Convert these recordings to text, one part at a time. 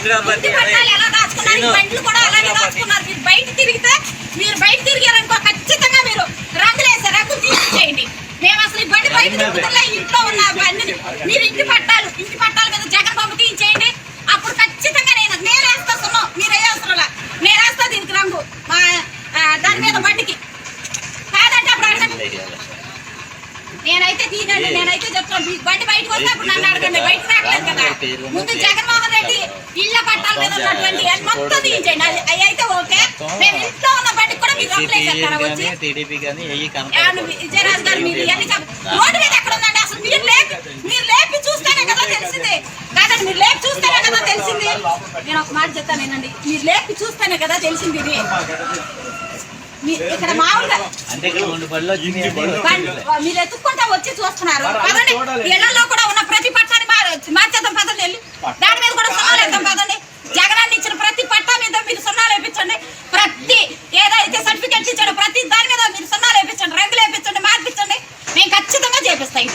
ఎలా దాచుకున్నారు, బండ్లు కూడా అలాగే దాచుకున్నారు. మీరు బయట తిరిగితే మీరు బయట తిరిగారనుకో ఖచ్చితంగా మీరు రంగులు తీసేయండి. మేము అసలు ఈ బండి బయట తిరుగుతున్నా, ఇంట్లో ఉన్న బండిని మీరు ఇంటి పట్టాలు మీద జగన్ బాబు తీయించేయండి. అప్పుడు ఖచ్చితంగా నేను వేస్తా సున్నాం, మీరు వేయవసరం, నేను వేస్తా దీనికి రంగు దాని మీద బండికి కాదంటే అప్పుడు అడగండి. నేనైతే తీనండి, నేనైతే చెప్తాను. బండి బయటకు వస్తే అప్పుడు నన్ను అడగండి. బయటకు రావట్లేదు కదా. ముందు జగన్మోహన్ రెడ్డి ఇళ్ల పట్టాల మీద ఉన్నటువంటి మొత్తం తీయించండి. అవి అయితే ఓకే. మేము ఇంట్లో ఉన్న బండికి కూడా మీరు రంగులేసేస్తారా వచ్చి విజయరాజు గారు? మీరు ఇవన్నీ రోడ్డు మీద ఎక్కడ ఉందండి? అసలు మీరు లేపి చూస్తేనే కదా తెలిసింది. కాదండి, మీరు లేపి చూస్తేనే కదా తెలిసింది. నేను ఒక మాట చెప్తాను వినండి, మీరు లేపి చూస్తేనే కదా తెలిసింది. ఇది ఇక్కడ మామూలుగా మీరు ఎత్తుక్కుంటా వచ్చి చూస్తున్నారు. పదండి, ఇళ్లలో కూడా ఉన్న ప్రతి పట్టాన్ని మార్చేద్దాం. పదండి, వెళ్ళి దాని మీద కూడా సున్నాలు వేద్దాం. పదండి, జగనాన్ని ఇచ్చిన ప్రతి పట్టా మీద మీరు సున్నాలు వేయించండి. ప్రతి ఏదైతే సర్టిఫికెట్ ఇచ్చాడో ప్రతి దాని మీద మీరు సున్నాలు వేయించండి, రంగులు వేయించండి, మార్పించండి. మేము ఖచ్చితంగా చేపిస్తాం.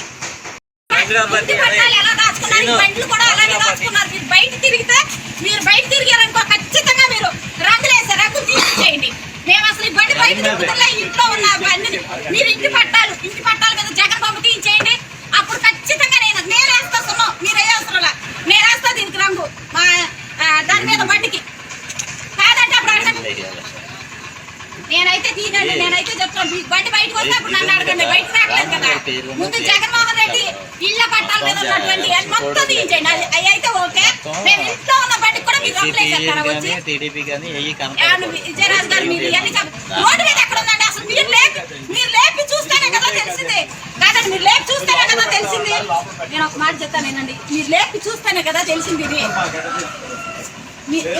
ఎలా దాచుకున్నారు, బండ్లు కూడా అలాగే దాచుకున్నారు. మీరు బయట తిరిగారనుకో ఖచ్చితంగా మీరు రంగులు తీసేయండి. మేము అసలు ఈ బండి బయట తిరుగుతున్నా, ఇంట్లో ఉన్న బండిని మీరు ఇంటి పట్టాల మీద జగన్ బాబు తీయించేయండి. అప్పుడు ఖచ్చితంగా నేను వేస్తా సున్నాం, మీరు వేయవసరం, నేను వేస్తా దీనికి రంగు దాని మీద బండికి కాదంటే అప్పుడు అడగండి. నేనైతే తీనండి, నేనైతే చెప్తాను. బండి బయటకు వస్తే అప్పుడు నన్ను అడగండి. బయటకు రావట్లేదు కదా. ముందు జగన్మోహన్ రెడ్డి ఇళ్ల పట్టాల మీద ఉన్నటువంటి మొత్తం తీయించండి. అవి అయితే ఓకే. మేము ఇంట్లో ఉన్న బండికి కూడా మీరు రంగులేసేస్తారా వచ్చి విజయరాజు గారు? మీరు ఇవన్నీ రోడ్డు మీద ఎక్కడ ఉందండి? అసలు మీరు లేపి చూస్తేనే కదా తెలిసింది. కాదండి, మీరు లేపి చూస్తేనే కదా తెలిసింది. నేను ఒక మాట చెప్తాను వినండి, మీరు లేపి చూస్తేనే కదా తెలిసింది. ఇది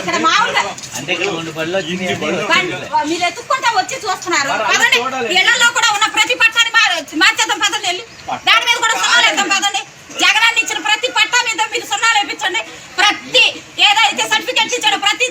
ఇక్కడ మామూలుగా మీరు ఎత్తుక్కుంటా వచ్చి చూస్తున్నారు. పదండి, ఇళ్లలో కూడా ఉన్న ప్రతి పట్టాన్ని మార్చేద్దాం. పదండి, వెళ్ళి దాని మీద కూడా సున్నాలు వేద్దాం. పదండి, జగనాన్ని ఇచ్చిన ప్రతి పట్టా మీద మీరు సున్నాలు వేయించండి. ప్రతి ఏదైతే సర్టిఫికెట్ ఇచ్చాడో ప్రతి